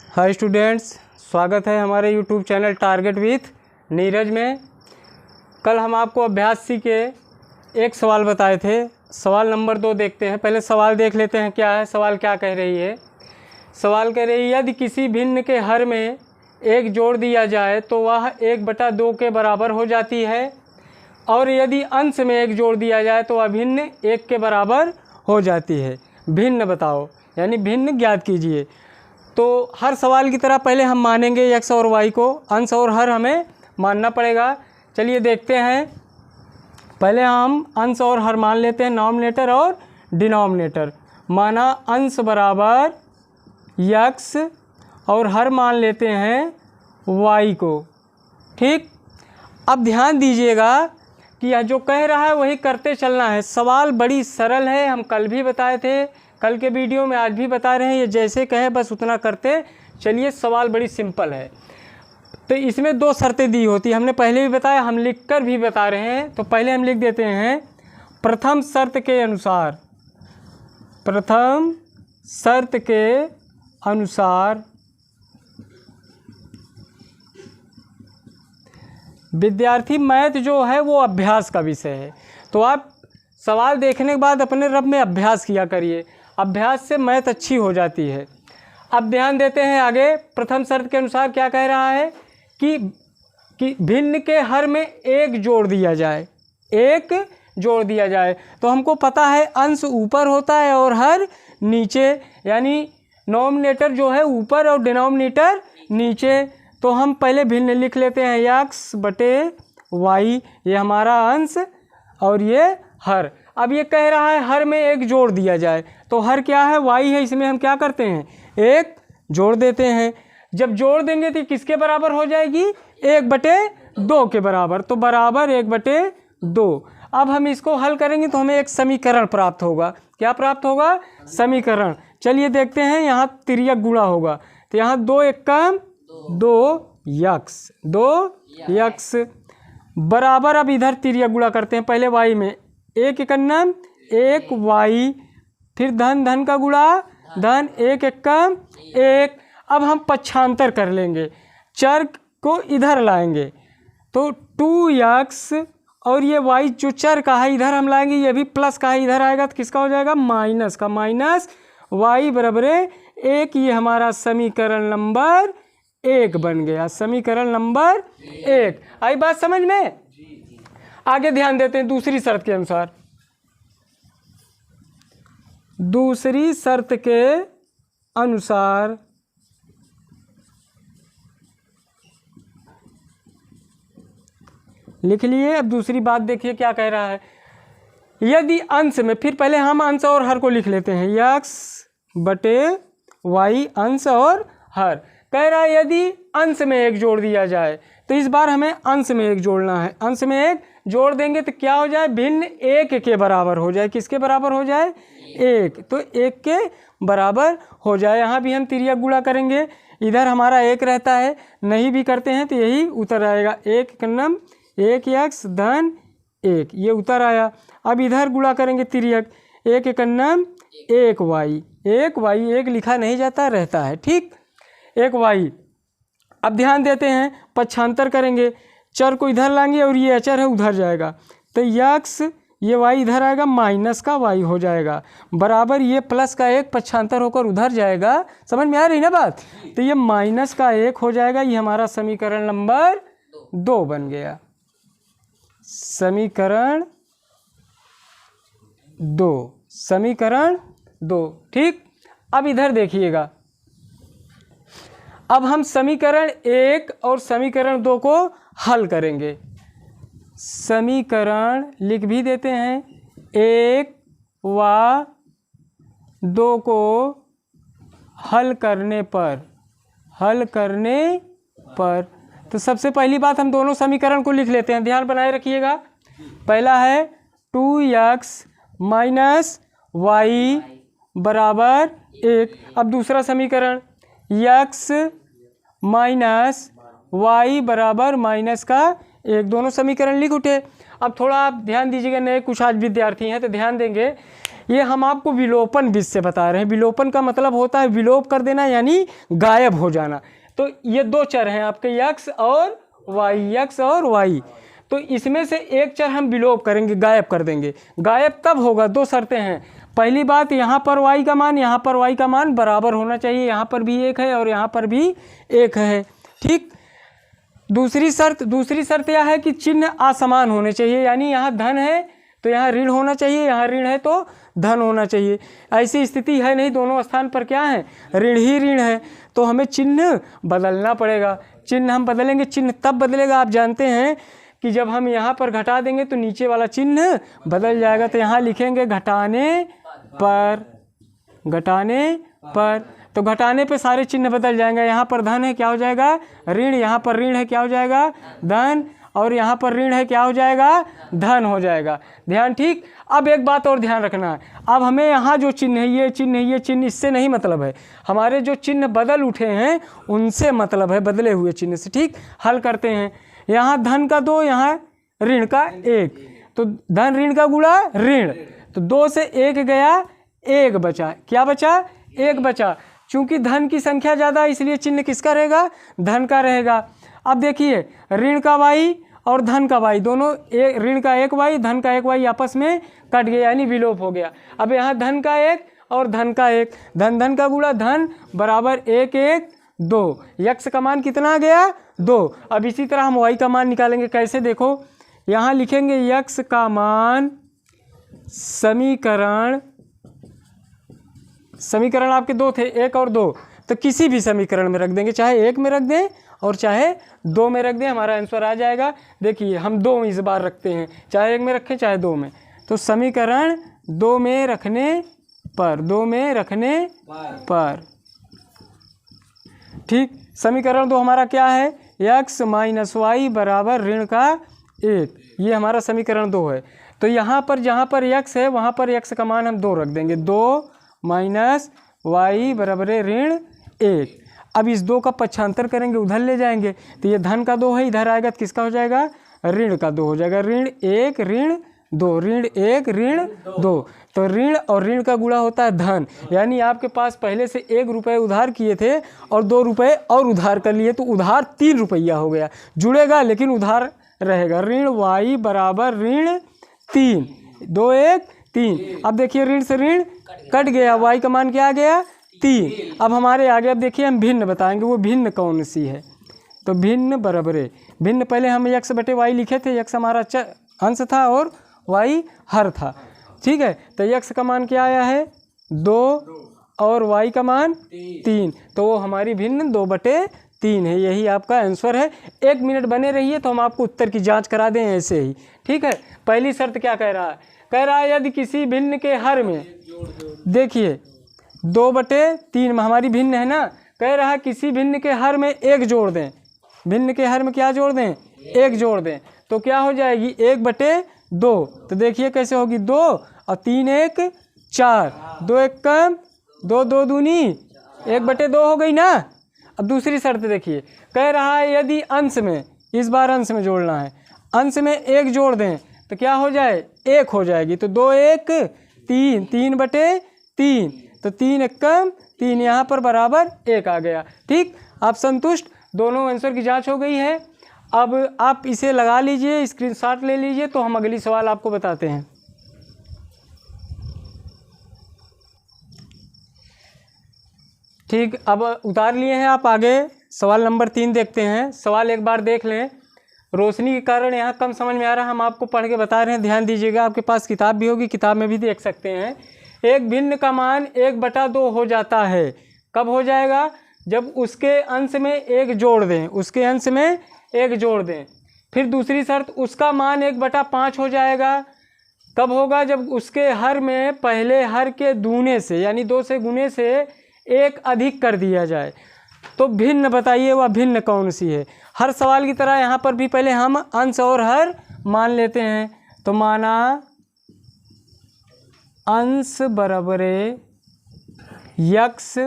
Hi students, स्वागत है हमारे YouTube channel target with Neeraj में। कल हम आपको अभ्यास सी के एक सवाल बताए थे। सवाल नंबर 2 देखते हैं। पहले सवाल देख लेते हैं क्या है। सवाल क्या कह रही है। सवाल कह रही है, यदि किसी भिन्न के हर में एक जोड़ दिया जाए तो वह 1/2 के बराबर हो जाती है, और यदि अंश में एक जोड़ दिया जाए तो वह भिन्न 1 के बराबर हो जाती है। भिन्न बताओ, यानी भिन्न ज्ञात कीजिए। तो हर सवाल की तरह पहले हम मानेंगे x और y को, अंश और हर हमें मानना पड़ेगा। चलिए देखते हैं। पहले हम अंश और हर मान लेते हैं, नॉमिनेटर और डिनोमिनेटर। माना अंश बराबर x और हर मान लेते हैं y को। ठीक, अब ध्यान दीजिएगा कि यह जो कह रहा है वही करते चलना है। सवाल बड़ी सरल है, हम कल भी बताए थे, कल के वीडियो में आज भी बता रहे हैं। ये जैसे कहे बस उतना करते चलिए। सवाल बड़ी सिंपल है। तो इसमें 2 शर्तें दी होती, हमने पहले भी बताया, हम लिख कर भी बता रहे हैं। तो पहले हम लिख देते हैं, प्रथम शर्त के अनुसार, प्रथम शर्त के अनुसार विद्यार्थी मैथ जो है वो अभ्यास का विषय है। तो आप सवाल देखने के बाद अपने रब में अभ्यास किया करिए। अभ्यास से मैथ अच्छी हो जाती है। अब ध्यान देते हैं आगे। प्रथम शर्त के अनुसार क्या कह रहा है कि भिन्न के हर में एक जोड़ दिया जाए, एक जोड़ दिया जाए। तो हमको पता है अंश ऊपर होता है और हर नीचे, यानी नॉमिनेटर जो है ऊपर और डिनोमिनेटर नीचे। तो हम पहले भिन्न लिख लेते हैं, x/y, ये हमारा अंश और ये हर। अब ये कह रहा है हर में एक जोड़ दिया जाए, तो हर क्या है, y है, इसमें हम क्या करते हैं, एक जोड़ देते हैं। जब जोड़ देंगे तो किसके बराबर हो जाएगी, 1/2 के बराबर। तो बराबर 1/2। अब हम इसको हल करेंगे तो हमें एक समीकरण प्राप्त होगा। क्या प्राप्त होगा, समीकरण। चलिए देखते हैं। यहाँ तिर्यक गुणा होगा, तो यहाँ 2 × 2x बराबर। अब इधर तिर्यक गुणा करते हैं। पहले y में 1 × 1y, फिर धन धन का गुणा धन, 1 × 1। अब हम पक्षांतर कर लेंगे, चर को इधर लाएंगे। तो 2x और ये y जो चर का है इधर हम लाएंगे, ये भी प्लस का है, इधर आएगा तो किसका हो जाएगा, माइनस का। माइनस y बराबर 1। ये हमारा समीकरण नंबर 1 बन गया। समीकरण नंबर 1। आई बात समझ में। आगे ध्यान देते हैं दूसरी शर्त के अनुसार। दूसरी शर्त के अनुसार लिख लिए। अब दूसरी बात देखिए क्या कह रहा है। यदि अंश में, फिर पहले हम अंश और हर को लिख लेते हैं, x/y, अंश और हर। कह रहा है यदि अंश में एक जोड़ दिया जाए, तो इस बार हमें अंश में एक जोड़ना है। अंश में एक जोड़ देंगे तो क्या हो जाए, भिन्न 1 के बराबर हो जाए। किसके बराबर हो जाए, 1। तो 1 के बराबर हो जाए। यहाँ भी हम तिर्यक गुणा करेंगे, इधर हमारा 1 रहता है, नहीं भी करते हैं तो यही उतर आएगा। 1 × 1x धन 1, ये उतर आया। अब इधर गुणा करेंगे तिर्यक, 1 × 1y, 1y 1 लिखा नहीं जाता, रहता है। ठीक, 1y। अब ध्यान देते हैं, पक्षांतर करेंगे, चर को इधर लाएंगे और ये अचर है उधर जाएगा। तो x, ये y इधर आएगा, माइनस का y हो जाएगा, बराबर ये प्लस का 1 पक्षांतर होकर उधर जाएगा। समझ में आ रही ना बात। तो ये माइनस का 1 हो जाएगा। ये हमारा समीकरण नंबर 2 बन गया। समीकरण 2, समीकरण 2। ठीक, अब इधर देखिएगा। अब हम समीकरण 1 और समीकरण 2 को हल करेंगे। समीकरण लिख भी देते हैं, 1 व 2 को हल करने पर तो सबसे पहली बात हम दोनों समीकरण को लिख लेते हैं। ध्यान बनाए रखिएगा। पहला है 2x - y बराबर 1। अब दूसरा समीकरण x - y बराबर माइनस का 1। दोनों समीकरण लिख उठे। अब थोड़ा आप ध्यान दीजिएगा, नए कुछ आज विद्यार्थी हैं तो ध्यान देंगे। ये हम आपको विलोपन विधि से बता रहे हैं। विलोपन का मतलब होता है विलोप कर देना, यानी गायब हो जाना। तो ये दो चर हैं आपके यक्स और वाई, यक्स और वाई। तो इसमें से एक चर हम विलोप करेंगे, गायब कर देंगे। गायब कब होगा? दो शर्तें हैं। पहली बात, यहाँ पर y का मान, यहाँ पर y का मान बराबर होना चाहिए। यहाँ पर भी एक है और यहाँ पर भी एक है, ठीक। दूसरी शर्त यह है कि चिन्ह असमान होने चाहिए, यानी यहाँ धन है तो यहाँ ऋण होना चाहिए, यहाँ ऋण है तो धन होना चाहिए। ऐसी स्थिति है नहीं, दोनों स्थान पर क्या है? ऋण ही ऋण है। तो हमें चिन्ह बदलना पड़ेगा। चिन्ह हम बदलेंगे, चिन्ह तब बदलेगा, आप जानते हैं कि जब हम यहाँ पर घटा देंगे तो नीचे वाला चिन्ह बदल जाएगा। तो यहाँ लिखेंगे घटाने पर, घटाने पर, तो घटाने पे सारे चिन्ह बदल जाएंगे। यहाँ पर धन है, क्या हो जाएगा? ऋण। यहाँ पर ऋण है, क्या हो जाएगा? धन। और यहाँ पर ऋण है, क्या हो जाएगा? धन हो जाएगा। ध्यान, ठीक। अब एक बात और ध्यान रखना है, अब हमें यहाँ जो चिन्ह है, ये चिन्ह इससे नहीं मतलब है, हमारे जो चिन्ह बदल उठे हैं उनसे मतलब है, बदले हुए चिन्ह से, ठीक। हल करते हैं। यहाँ धन का 2, यहाँ ऋण का 1, तो धन ऋण का गुणा ऋण, तो 2 से 1 गया, 1 बचा। क्या बचा? 1 बचा। चूंकि धन की संख्या ज़्यादा इसलिए चिन्ह किसका रहेगा? धन का रहेगा। अब देखिए, ऋण का y और धन का y दोनों, ऋण का 1 y, धन का 1 y आपस में कट गया, यानी विलोप हो गया। अब यहाँ धन का 1 और धन का 1, धन का गुणा धन बराबर 1 1 2। यक्स का मान कितना आ गया? 2। अब इसी तरह हम y का मान निकालेंगे। कैसे? देखो, यहाँ लिखेंगे यक्स का मान, समीकरण आपके 2 थे, 1 और 2, तो किसी भी समीकरण में रख देंगे, चाहे 1 में रख दें और चाहे 2 में रख दें, हमारा आंसर आ जाएगा। देखिए, हम 2 इस बार रखते हैं, चाहे 1 में रखें चाहे 2 में। तो समीकरण 2 में रखने पर, 2 में रखने पर, ठीक। समीकरण 2 हमारा क्या है? x माइनस वाई बराबर ऋण का 1, ये हमारा समीकरण 2 है। तो यहाँ पर जहाँ पर x है वहाँ पर x का मान हम 2 रख देंगे, 2 माइनस वाई बराबर ऋण 1। अब इस 2 का पक्षांतर करेंगे, उधर ले जाएंगे, तो ये धन का 2 है, इधर आएगा तो किसका हो जाएगा? ऋण का 2 हो जाएगा। ऋण 1 ऋण 2, ऋण 1 ऋण 2, तो ऋण और ऋण का गुणा होता है धन। यानी आपके पास पहले से 1 रुपये उधार किए थे और 2 रुपये और उधार कर लिए, तो उधार 3 रुपया हो गया, जुड़ेगा लेकिन उधार रहेगा। ऋण वाई बराबर ऋण 3, 2 1 3। अब देखिए, ऋण से ऋण कट गया, वाई का मान क्या आ गया? 3। अब हमारे आगे, अब देखिए हम भिन्न बताएंगे, वो भिन्न कौन सी है? तो भिन्न बराबरे, भिन्न पहले हम x बटे y लिखे थे, x हमारा अंश था और y हर था, ठीक है। तो x का मान क्या आया है? 2 और y का मान 3, तो वो हमारी भिन्न 2/3 है। यही आपका आंसर है। 1 मिनट बने रहिए तो हम आपको उत्तर की जांच करा दें ऐसे ही, ठीक है। पहली शर्त क्या कह रहा है? कह रहा है यदि किसी भिन्न के हर में, देखिए 2/3 में हमारी भिन्न है ना, कह रहा है किसी भिन्न के हर में 1 जोड़ दें, भिन्न के हर में क्या जोड़ दें? 1 जोड़ दें, तो क्या हो जाएगी? 1/2। तो देखिए कैसे होगी, 2 और 3 1 4, 2 1 कम, 2 2 दूनी 1/2 हो गई ना। अब दूसरी शर्त देखिए, कह रहा है यदि अंश में, इस बार अंश में जोड़ना है, अंश में 1 जोड़ दें तो क्या हो जाए? 1 हो जाएगी। तो 2 1 3, 3/3, तो 3 1 कम 3, यहाँ पर बराबर 1 आ गया, ठीक। आप संतुष्ट? दोनों आंसर की जांच हो गई है। अब आप इसे लगा लीजिए, स्क्रीनशॉट ले लीजिए, तो हम अगली सवाल आपको बताते हैं। ठीक, अब उतार लिए हैं आप। आगे सवाल नंबर 3 देखते हैं। सवाल एक बार देख लें, रोशनी के कारण यहाँ कम समझ में आ रहा है, हम आपको पढ़ के बता रहे हैं, ध्यान दीजिएगा। आपके पास किताब भी होगी, किताब में भी देख सकते हैं। एक भिन्न का मान 1/2 हो जाता है। कब हो जाएगा? जब उसके अंश में 1 जोड़ दें, उसके अंश में 1 जोड़ दें। फिर दूसरी शर्त, उसका मान 1/5 हो जाएगा। कब होगा? जब उसके हर में पहले हर के दूने से, यानी 2 से गुने से 1 अधिक कर दिया जाए। तो भिन्न बताइए वह भिन्न कौन सी है? हर सवाल की तरह यहाँ पर भी पहले हम अंश और हर मान लेते हैं। तो माना अंश बराबरे यक्स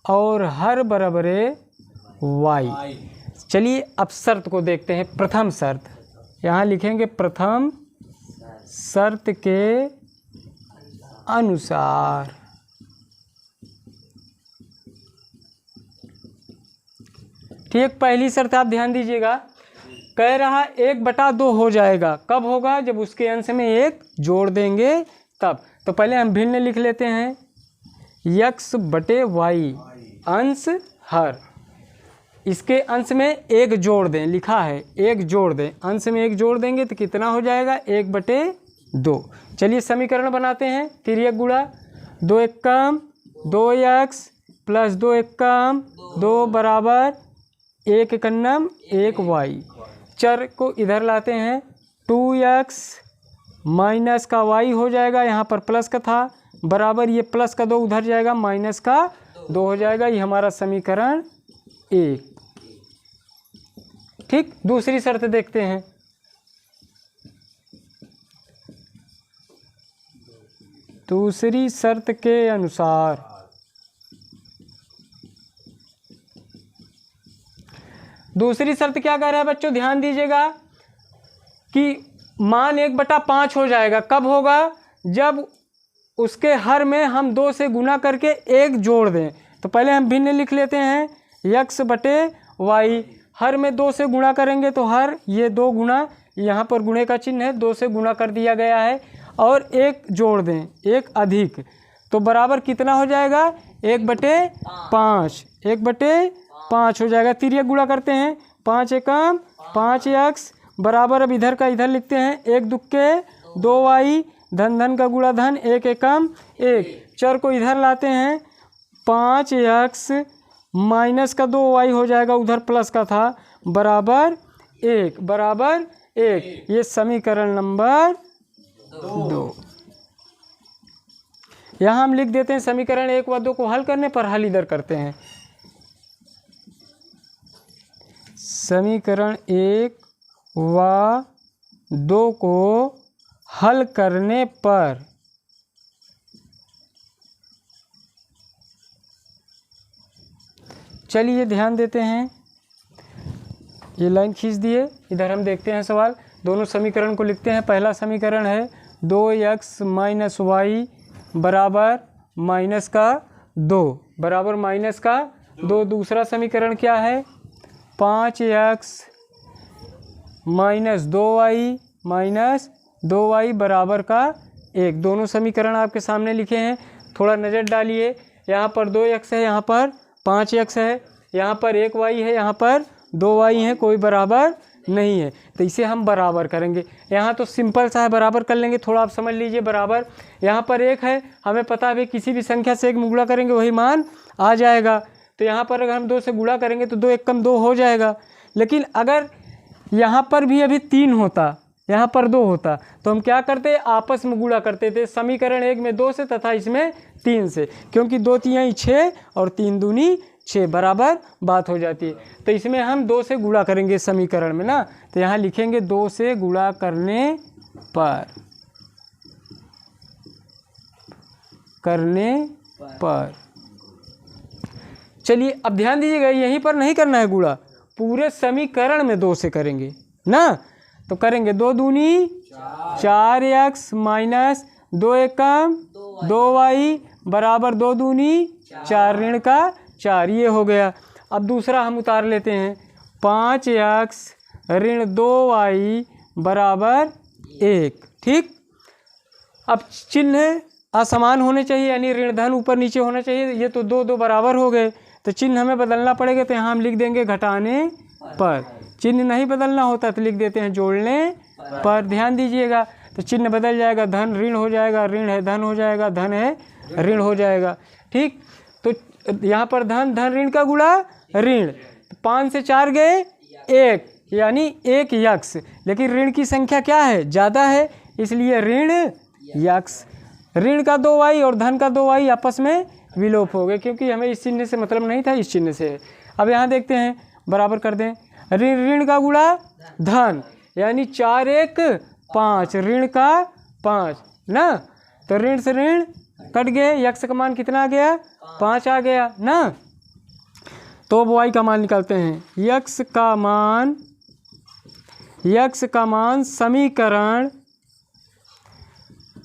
और हर बराबरे वाई। चलिए अब शर्त को देखते हैं। प्रथम शर्त यहाँ लिखेंगे, प्रथम शर्त के अनुसार। ठीक, पहली शर्त आप ध्यान दीजिएगा, कह रहा 1/2 हो जाएगा, कब होगा? जब उसके अंश में 1 जोड़ देंगे तब। तो पहले हम भिन्न लिख लेते हैं, x/y अंश हर, इसके अंश में 1 जोड़ दें, लिखा है 1 जोड़ दें, अंश में 1 जोड़ देंगे तो कितना हो जाएगा? 1/2। चलिए समीकरण बनाते हैं, तिर्यक गुणा 2 एकम 2x प्लस 2 एकम 2 बराबर 1 एकन्नम 1y। चर को इधर लाते हैं, 2x माइनस का y हो जाएगा, यहाँ पर प्लस का था, बराबर ये प्लस का 2 उधर जाएगा, माइनस का 2 हो जाएगा। ये हमारा समीकरण 1। ठीक, दूसरी शर्त देखते हैं, दूसरी शर्त के अनुसार दूसरी शर्त क्या कह रहा है बच्चों? ध्यान दीजिएगा कि मान 1/5 हो जाएगा, कब होगा? जब उसके हर में हम 2 से गुना करके 1 जोड़ दें। तो पहले हम भिन्न लिख लेते हैं, x/y, हर में 2 से गुणा करेंगे तो हर ये 2 गुना, यहाँ पर गुणे का चिन्ह है, 2 से गुणा कर दिया गया है, और 1 जोड़ दें, 1 अधिक, तो बराबर कितना हो जाएगा? 1/5, 1/5 हो जाएगा। तिर्यक गुणा करते हैं, 5 एकम 5x बराबर, अब इधर का इधर लिखते हैं, 1 दुक्के 2y, धन धन का गुणा धन, 1 एकम 1, चर को इधर लाते हैं, 5x माइनस का 2y हो जाएगा, उधर प्लस का था, बराबर 1, बराबर 1। ये समीकरण नंबर 2। यहाँ हम लिख देते हैं समीकरण 1 व 2 को हल करने पर हल इधर करते हैं। समीकरण 1 व 2 को हल करने पर चलिए ध्यान देते हैं, ये लाइन खींच दिए, इधर हम देखते हैं सवाल। दोनों समीकरण को लिखते हैं। पहला समीकरण है 2x माइनस वाई बराबर माइनस का 2, बराबर माइनस का 2। दूसरा समीकरण क्या है? 5x माइनस 2y बराबर का 1। दोनों समीकरण आपके सामने लिखे हैं, थोड़ा नज़र डालिए। यहाँ पर 2x है, यहाँ पर 5x है, यहाँ पर 1y है, यहाँ पर 2y है, कोई बराबर नहीं है, तो इसे हम बराबर करेंगे। यहाँ तो सिंपल सा है, बराबर कर लेंगे। थोड़ा आप समझ लीजिए, बराबर यहाँ पर 1 है, हमें पता है किसी भी संख्या से 1 में गुणा करेंगे वही मान आ जाएगा। तो यहाँ पर अगर हम 2 से गुणा करेंगे तो 2 1 कम 2 हो जाएगा। लेकिन अगर यहाँ पर भी अभी 3 होता, यहाँ पर 2 होता, तो हम क्या करते? आपस में गुणा करते थे। समीकरण 1 में 2 से तथा इसमें 3 से, क्योंकि 2 3 6 और 3 दूनी 6 बराबर बात हो जाती है। तो इसमें हम 2 से गुणा करेंगे समीकरण में ना, तो यहाँ लिखेंगे 2 से गुणा करने पर। चलिए अब ध्यान दीजिएगा, यहीं पर नहीं करना है गुणा, पूरे समीकरण में 2 से करेंगे ना। तो करेंगे 2 दूनी 4x माइनस 2 एकम 2y बराबर 2 दूनी 4 ऋण का 4, ये हो गया। अब दूसरा हम उतार लेते हैं, 5x ऋण 2y बराबर 1। ठीक, अब चिन्ह असमान होने चाहिए, यानी ऋण धन ऊपर नीचे होना चाहिए। ये तो 2 2 बराबर हो गए, तो चिन्ह हमें बदलना पड़ेगा, तो यहाँ हम लिख देंगे घटाने पर। चिन्ह नहीं बदलना होता तो लिख देते हैं जोड़ने पर। ध्यान दीजिएगा, तो चिन्ह बदल जाएगा, धन ऋण हो जाएगा, ऋण है धन हो जाएगा, धन है ऋण हो जाएगा। ठीक, तो यहाँ पर धन धन ऋण का गुणा ऋण, 5 से 4 गए 1, यानी 1 यक्स, लेकिन ऋण की संख्या क्या है? ज़्यादा है, इसलिए ऋण यक्स। ऋण का 2y और धन का 2y आपस में विलोप हो गए, क्योंकि हमें इस चिन्ह से मतलब नहीं था, इस चिन्ह से है। अब यहाँ देखते हैं, बराबर कर दें, ऋण ऋण का गुणा धन, यानी 4 1 5, ऋण का 5 ना, तो ऋण से ऋण कट गए, यक्स का मान कितना आ गया? 5 आ गया ना। तो अब y का मान निकालते हैं। यक्स का मान समीकरण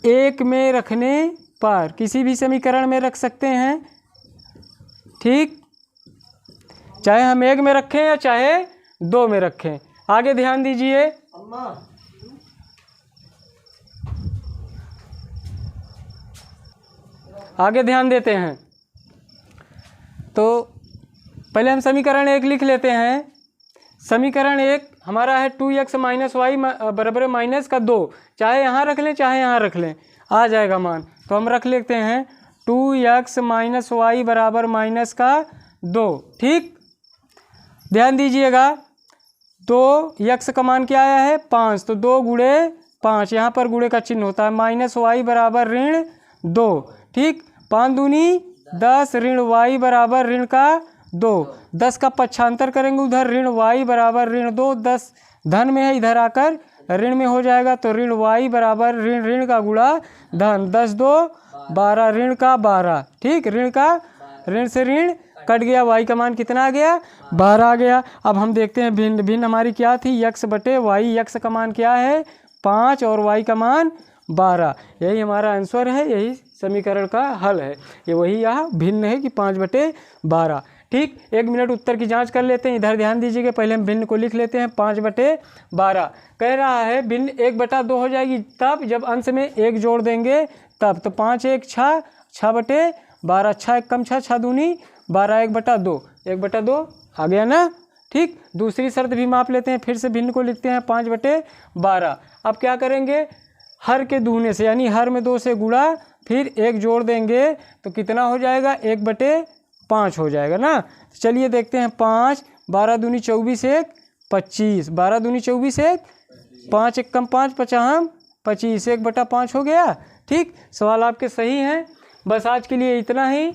1 में रखने पर किसी भी समीकरण में रख सकते हैं, ठीक, चाहे हम 1 में रखें या चाहे 2 में रखें। आगे ध्यान दीजिए, आगे ध्यान देते हैं। तो पहले हम समीकरण 1 लिख लेते हैं। समीकरण 1 हमारा है 2x माइनस वाई बराबर माइनस का 2, चाहे यहाँ रख लें चाहे यहाँ रख लें, आ जाएगा मान। तो हम रख लेते हैं 2x माइनस वाई बराबर माइनस का 2, ठीक। ध्यान दीजिएगा, 2x का मान क्या आया है 5, तो 2 गुणे 5, यहाँ पर गुणे का चिन्ह होता है, माइनस वाई बराबर ऋण 2, ठीक। 5 दूनी 10 ऋण वाई बराबर ऋण का 2, 10 का पक्षांतर करेंगे उधर, ऋण वाई बराबर ऋण 2, 10 धन में है इधर आकर ऋण में हो जाएगा, तो ऋण वाई बराबर ऋण ऋण का गुणा धन, 10 2 12 ऋण का 12, ठीक। ऋण का ऋण से ऋण कट गया, वाई का मान कितना आ गया 12 आ गया। अब हम देखते हैं भिन्न भिन्न हमारी क्या थी, x बटे वाई, x का मान क्या है 5 और y का मान 12, यही हमारा आंसर है, यही समीकरण का हल है। ये वही यहाँ भिन्न है कि 5 बटे 12, ठीक। 1 मिनट उत्तर की जांच कर लेते हैं। इधर ध्यान दीजिएगा, पहले हम भिन्न को लिख लेते हैं 5 बटे 12। कह रहा है भिन्न 1 बटा 2 हो जाएगी तब जब अंश में 1 जोड़ देंगे तब, तो 5 1 6, 6 बटे 12, 6 1 कम 6, 6 दूनी 12, 1 बटा 2, 1 बटा 2 आ गया ना, ठीक। दूसरी शर्त भी माप लेते हैं, फिर से भिन्न को लिखते हैं 5 बटे 12। अब क्या करेंगे, हर के दूने से यानी हर में 2 से गुणा, फिर 1 जोड़ देंगे तो कितना हो जाएगा 1 बटे 5 हो जाएगा ना। चलिए देखते हैं, 5 12 दूनी 24 1 25, 12 दूनी 24 1 5 1 कम 5 55 25, 1 बटा 5 हो गया, ठीक। सवाल आपके सही हैं। बस आज के लिए इतना ही।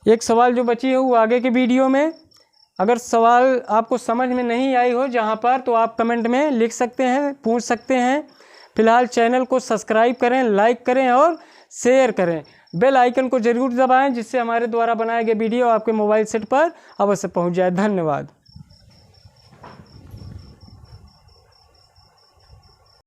एक सवाल जो बची है वो आगे के वीडियो में, अगर सवाल आपको समझ में नहीं आई हो जहाँ पर, तो आप कमेंट में लिख सकते हैं, पूछ सकते हैं। फिलहाल चैनल को सब्सक्राइब करें, लाइक करें और शेयर करें। बेल आइकन को ज़रूर दबाएं जिससे हमारे द्वारा बनाए गए वीडियो आपके मोबाइल सेट पर अवश्य पहुंच जाए। धन्यवाद।